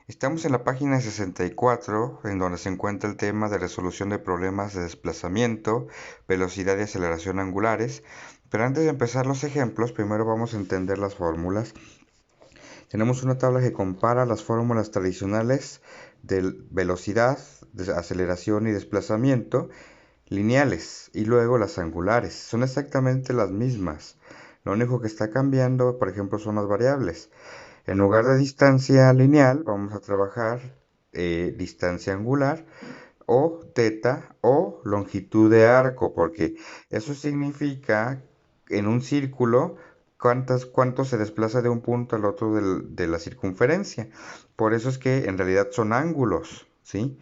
Estamos en la página 64, en donde se encuentra el tema de resolución de problemas de desplazamiento, velocidad y aceleración angulares. Pero antes de empezar los ejemplos, primero vamos a entender las fórmulas. Tenemos una tabla que compara las fórmulas tradicionales de velocidad, de aceleración y desplazamiento lineales y luego las angulares. Son exactamente las mismas. Lo único que está cambiando, por ejemplo, son las variables. En lugar de distancia lineal, vamos a trabajar distancia angular o teta o longitud de arco, porque eso significa en un círculo cuánto se desplaza de un punto al otro de la circunferencia. Por eso es que en realidad son ángulos, ¿sí?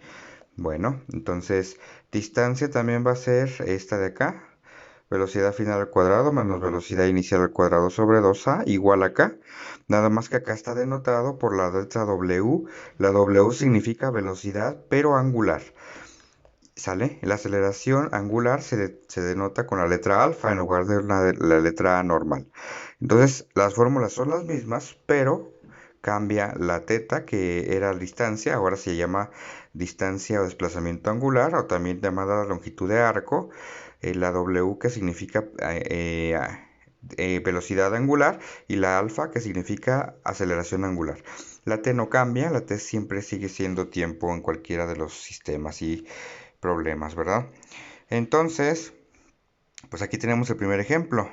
Bueno, entonces distancia también va a ser esta de acá. Velocidad final al cuadrado menos velocidad inicial al cuadrado sobre 2a igual a acá. Nada más que acá está denotado por la letra W. La W significa velocidad pero angular. ¿Sale? La aceleración angular se denota con la letra alfa en lugar de la letra A normal. Entonces, las fórmulas son las mismas, pero cambia la teta, que era distancia, ahora se llama distancia o desplazamiento angular, o también llamada longitud de arco, la W que significa velocidad angular, y la alfa que significa aceleración angular. La T no cambia, la T siempre sigue siendo tiempo en cualquiera de los sistemas y problemas, ¿verdad? Entonces, pues aquí tenemos el primer ejemplo.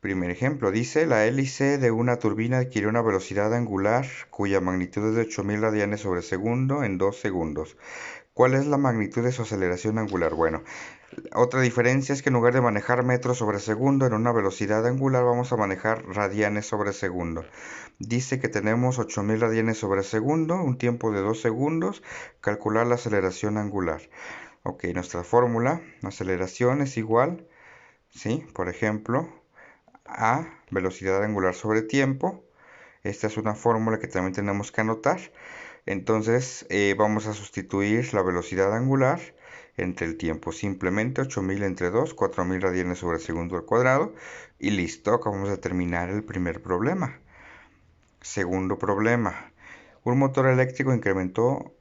Primer ejemplo, dice, la hélice de una turbina adquiere una velocidad angular cuya magnitud es de 8000 radianes sobre segundo en 2 segundos. ¿Cuál es la magnitud de su aceleración angular? Bueno, otra diferencia es que en lugar de manejar metros sobre segundo en una velocidad angular, vamos a manejar radianes sobre segundo. Dice que tenemos 8000 radianes sobre segundo, un tiempo de 2 segundos, calcular la aceleración angular. Ok, nuestra fórmula, aceleración es igual, ¿sí? Por ejemplo, a velocidad angular sobre tiempo. Esta es una fórmula que también tenemos que anotar. Entonces vamos a sustituir la velocidad angular entre el tiempo. Simplemente 8000 entre 2, 4000 radianes sobre segundo al cuadrado. Y listo, acabamos de terminar el primer problema. Segundo problema. Un motor eléctrico incrementó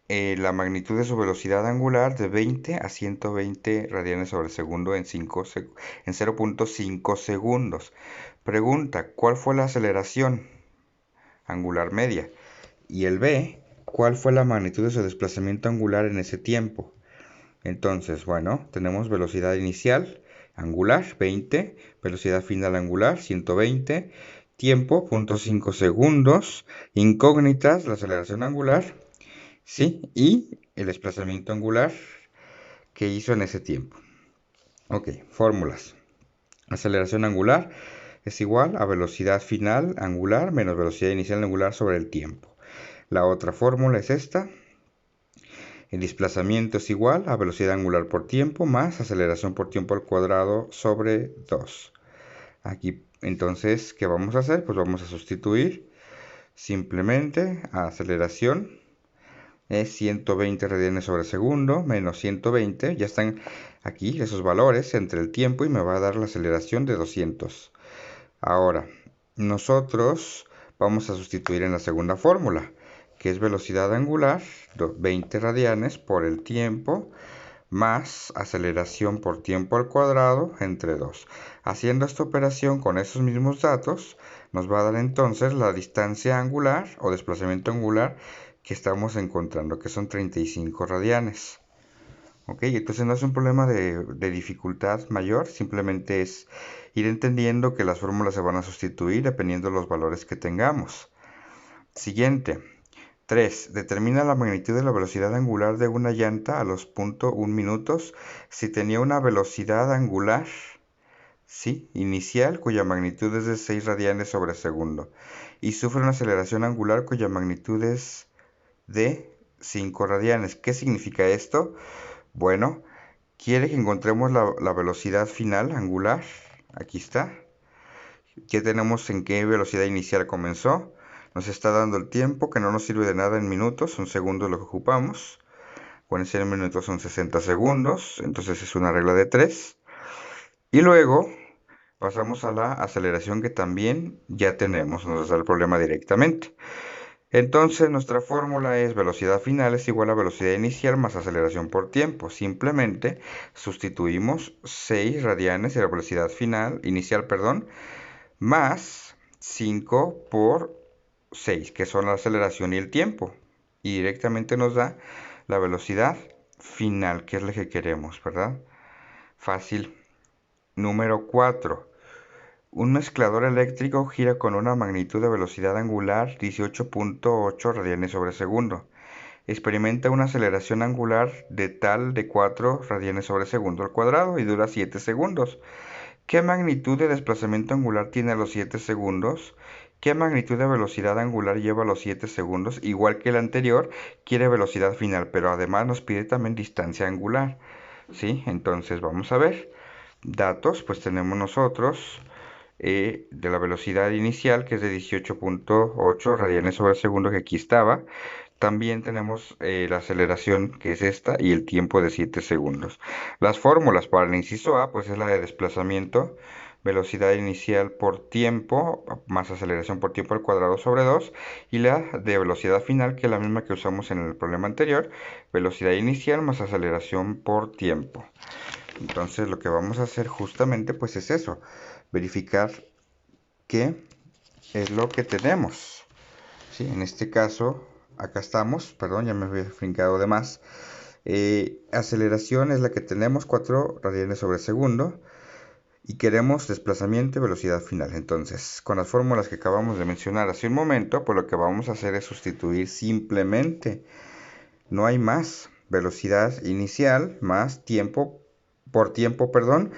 la magnitud de su velocidad angular de 20 a 120 radianes sobre segundo en 0.5 segundos. Pregunta, ¿cuál fue la aceleración angular media? Y el B, ¿cuál fue la magnitud de su desplazamiento angular en ese tiempo? Entonces, bueno, tenemos velocidad inicial angular 20, velocidad final angular 120, tiempo 0.5 segundos, incógnitas, la aceleración angular, sí, y el desplazamiento angular que hizo en ese tiempo. Ok, fórmulas. Aceleración angular es igual a velocidad final angular menos velocidad inicial angular sobre el tiempo. La otra fórmula es esta. El desplazamiento es igual a velocidad angular por tiempo más aceleración por tiempo al cuadrado sobre 2. Aquí, entonces, ¿qué vamos a hacer? Pues vamos a sustituir simplemente a aceleración. Es 120 radianes sobre segundo menos 120. Ya están aquí esos valores entre el tiempo y me va a dar la aceleración de 200. Ahora, nosotros vamos a sustituir en la segunda fórmula, que es velocidad angular, 20 radianes por el tiempo, más aceleración por tiempo al cuadrado entre 2. Haciendo esta operación con esos mismos datos, nos va a dar entonces la distancia angular o desplazamiento angular que estamos encontrando, que son 35 radianes. Ok, entonces no es un problema de dificultad mayor, simplemente es ir entendiendo que las fórmulas se van a sustituir dependiendo de los valores que tengamos. Siguiente. 3. Determina la magnitud de la velocidad angular de una llanta a los 0.1 minutos si tenía una velocidad angular, sí, inicial cuya magnitud es de 6 radianes sobre segundo y sufre una aceleración angular cuya magnitud es de 5 radianes. ¿Qué significa esto? Bueno, quiere que encontremos la velocidad final angular. Aquí está. Ya tenemos en qué velocidad inicial comenzó. Nos está dando el tiempo, que no nos sirve de nada en minutos, un segundo lo que ocupamos. Bueno, en minutos son 60 segundos, entonces es una regla de 3. Y luego pasamos a la aceleración que también ya tenemos, nos da el problema directamente. Entonces nuestra fórmula es velocidad final es igual a velocidad inicial más aceleración por tiempo. Simplemente sustituimos 6 radianes de la velocidad final, inicial, perdón, más 5 por 6, que son la aceleración y el tiempo. Y directamente nos da la velocidad final, que es la que queremos, ¿verdad? Fácil. Número 4. Un mezclador eléctrico gira con una magnitud de velocidad angular 18.8 radianes sobre segundo. Experimenta una aceleración angular de 4 radianes sobre segundo al cuadrado y dura 7 segundos. ¿Qué magnitud de desplazamiento angular tiene a los 7 segundos? ¿Qué magnitud de velocidad angular lleva a los 7 segundos? Igual que el anterior, quiere velocidad final, pero además nos pide también distancia angular. ¿Sí? Entonces vamos a ver. Datos, pues tenemos nosotros de la velocidad inicial, que es de 18.8 radianes sobre segundo, que aquí estaba. También tenemos la aceleración, que es esta, y el tiempo de 7 segundos. Las fórmulas para el inciso A, pues es la de desplazamiento, velocidad inicial por tiempo, más aceleración por tiempo al cuadrado sobre 2, y la de velocidad final, que es la misma que usamos en el problema anterior, velocidad inicial más aceleración por tiempo. Entonces lo que vamos a hacer justamente pues es eso, verificar qué es lo que tenemos. ¿Sí? En este caso, acá estamos, perdón, ya me había brincado de más. Aceleración es la que tenemos, 4 radianes sobre segundo. Y queremos desplazamiento y velocidad final. Entonces, con las fórmulas que acabamos de mencionar hace un momento, pues lo que vamos a hacer es sustituir simplemente. No hay más. Velocidad inicial más tiempo por tiempo, perdón,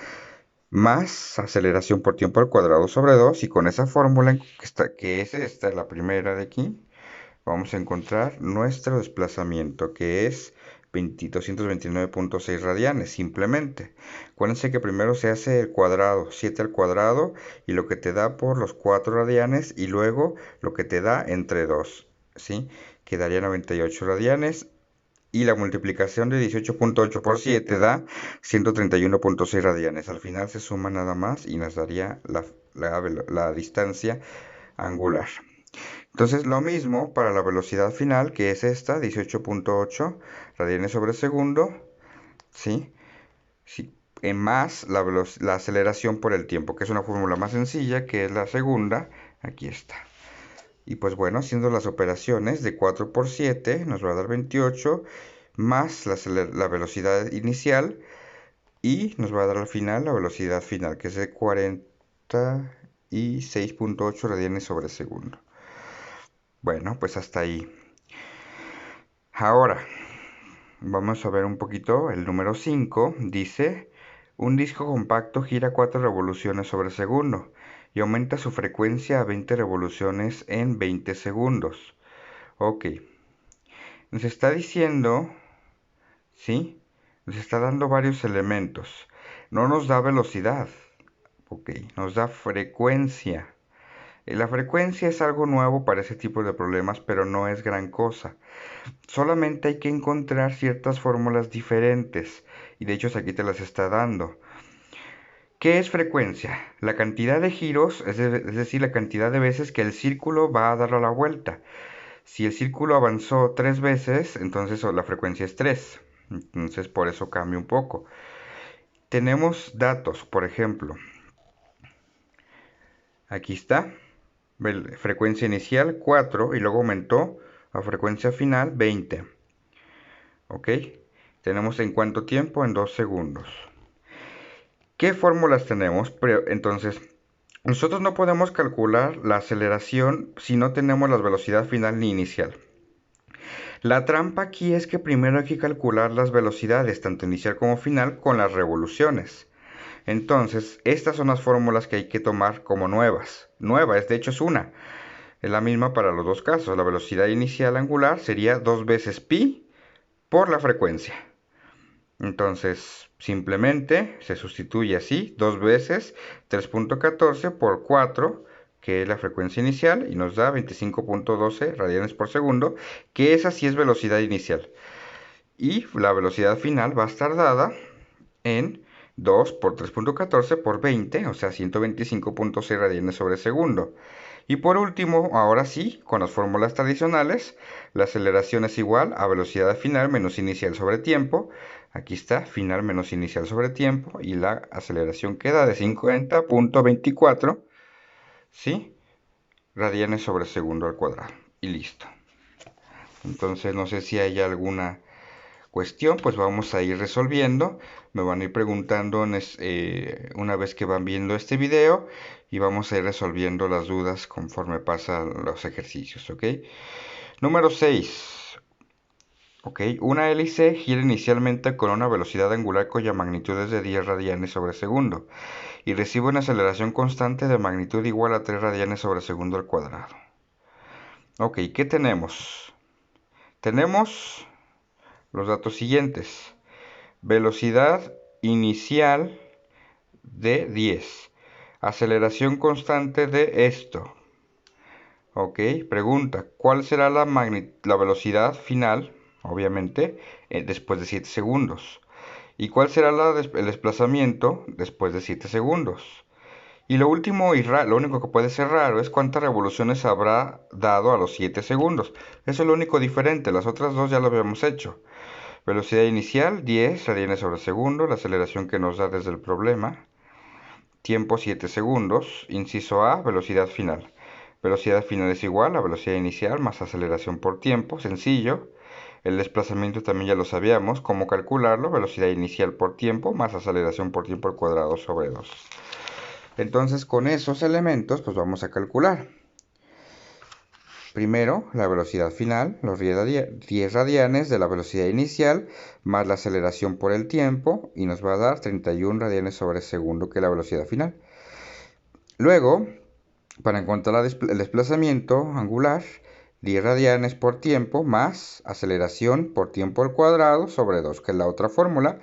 más aceleración por tiempo al cuadrado sobre 2. Y con esa fórmula, que es esta, la primera de aquí, vamos a encontrar nuestro desplazamiento, que es 229.6 radianes, simplemente. Acuérdense que primero se hace el cuadrado, 7 al cuadrado, y lo que te da por los 4 radianes, y luego lo que te da entre 2, ¿sí? Quedaría 98 radianes, y la multiplicación de 18.8 por 7 da 131.6 radianes. Al final se suma nada más y nos daría la distancia angular. Entonces lo mismo para la velocidad final, que es esta, 18.8 radianes sobre segundo, ¿sí? Sí, en más la aceleración por el tiempo, que es una fórmula más sencilla, que es la segunda, aquí está. Y pues bueno, haciendo las operaciones de 4 por 7 nos va a dar 28, más la velocidad inicial, y nos va a dar al final la velocidad final, que es de 46.8 radianes sobre segundo. Bueno, pues hasta ahí. Ahora, vamos a ver un poquito el número 5. Dice, un disco compacto gira 4 revoluciones sobre segundo y aumenta su frecuencia a 20 revoluciones en 20 segundos. Ok. Nos está diciendo, ¿sí? Nos está dando varios elementos. No nos da velocidad. Ok. Nos da frecuencia. La frecuencia es algo nuevo para ese tipo de problemas, pero no es gran cosa. Solamente hay que encontrar ciertas fórmulas diferentes, y de hecho aquí te las está dando. ¿Qué es frecuencia? La cantidad de giros, es decir, la cantidad de veces que el círculo va a dar la vuelta. Si el círculo avanzó 3 veces, entonces la frecuencia es 3. Entonces por eso cambia un poco. Tenemos datos, por ejemplo. Aquí está. Frecuencia inicial 4 y luego aumentó a frecuencia final 20. ¿Ok? Tenemos en cuánto tiempo, en 2 segundos. ¿Qué fórmulas tenemos? Entonces, nosotros no podemos calcular la aceleración si no tenemos la velocidad final ni inicial. La trampa aquí es que primero hay que calcular las velocidades, tanto inicial como final, con las revoluciones. Entonces, estas son las fórmulas que hay que tomar como nuevas. Nueva, de hecho es una. Es la misma para los dos casos. La velocidad inicial angular sería 2 veces pi por la frecuencia. Entonces, simplemente se sustituye así, 2 veces 3.14 por 4, que es la frecuencia inicial, y nos da 25.12 radianes por segundo, que esa sí es velocidad inicial. Y la velocidad final va a estar dada en 2 por 3.14 por 20, o sea, 125.6 radianes sobre segundo. Y por último, ahora sí, con las fórmulas tradicionales, la aceleración es igual a velocidad final menos inicial sobre tiempo. Aquí está, final menos inicial sobre tiempo, y la aceleración queda de 50.24, ¿sí? Radianes sobre segundo al cuadrado. Y listo. Entonces no sé si hay alguna cuestión, pues vamos a ir resolviendo. Me van a ir preguntando una vez que van viendo este video y vamos a ir resolviendo las dudas conforme pasan los ejercicios, ¿ok? Número 6. Ok, una hélice gira inicialmente con una velocidad angular cuya magnitud es de 10 radianes sobre segundo y recibe una aceleración constante de magnitud igual a 3 radianes sobre segundo al cuadrado. Ok, ¿qué tenemos? Tenemos los datos siguientes. Velocidad inicial de 10. Aceleración constante de esto. Ok, pregunta, ¿cuál será la velocidad final, obviamente, después de 7 segundos? ¿Y cuál será el desplazamiento después de 7 segundos? Y lo último y lo único que puede ser raro es cuántas revoluciones habrá dado a los 7 segundos. Eso es lo único diferente, las otras dos ya lo habíamos hecho. Velocidad inicial 10 radianes sobre segundo, la aceleración que nos da desde el problema. Tiempo 7 segundos. Inciso A, velocidad final. Velocidad final es igual a velocidad inicial más aceleración por tiempo, sencillo. El desplazamiento también ya lo sabíamos, cómo calcularlo, velocidad inicial por tiempo más aceleración por tiempo al cuadrado sobre 2. Entonces con esos elementos pues vamos a calcular. Primero, la velocidad final, los 10 radianes de la velocidad inicial, más la aceleración por el tiempo, y nos va a dar 31 radianes sobre segundo, que es la velocidad final. Luego, para encontrar el desplazamiento angular, 10 radianes por tiempo más aceleración por tiempo al cuadrado sobre 2, que es la otra fórmula,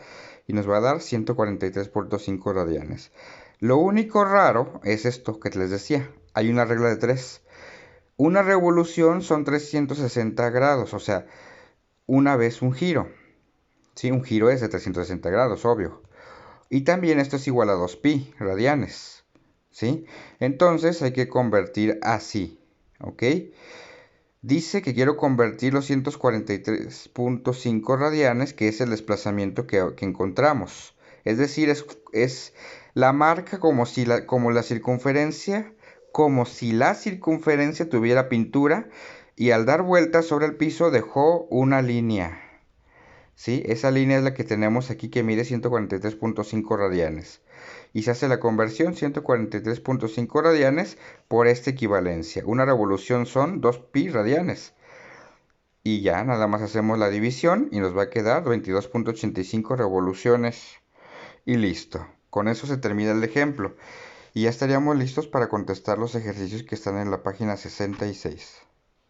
y nos va a dar 143.5 radianes. Lo único raro es esto que les decía, hay una regla de 3. Una revolución son 360 grados, o sea, una vez un giro. Sí, un giro es de 360 grados, obvio. Y también esto es igual a 2pi radianes. ¿Sí? Entonces hay que convertir así. ¿Ok? Dice que quiero convertir los 143.5 radianes, que es el desplazamiento que encontramos. Es decir, es la marca como la circunferencia, como si la circunferencia tuviera pintura y al dar vueltas sobre el piso dejó una línea. ¿Sí? Esa línea es la que tenemos aquí que mide 143.5 radianes. Y se hace la conversión 143.5 radianes por esta equivalencia. Una revolución son 2pi radianes. Y ya nada más hacemos la división y nos va a quedar 22.85 revoluciones. Y listo. Con eso se termina el ejemplo. Y ya estaríamos listos para contestar los ejercicios que están en la página 66.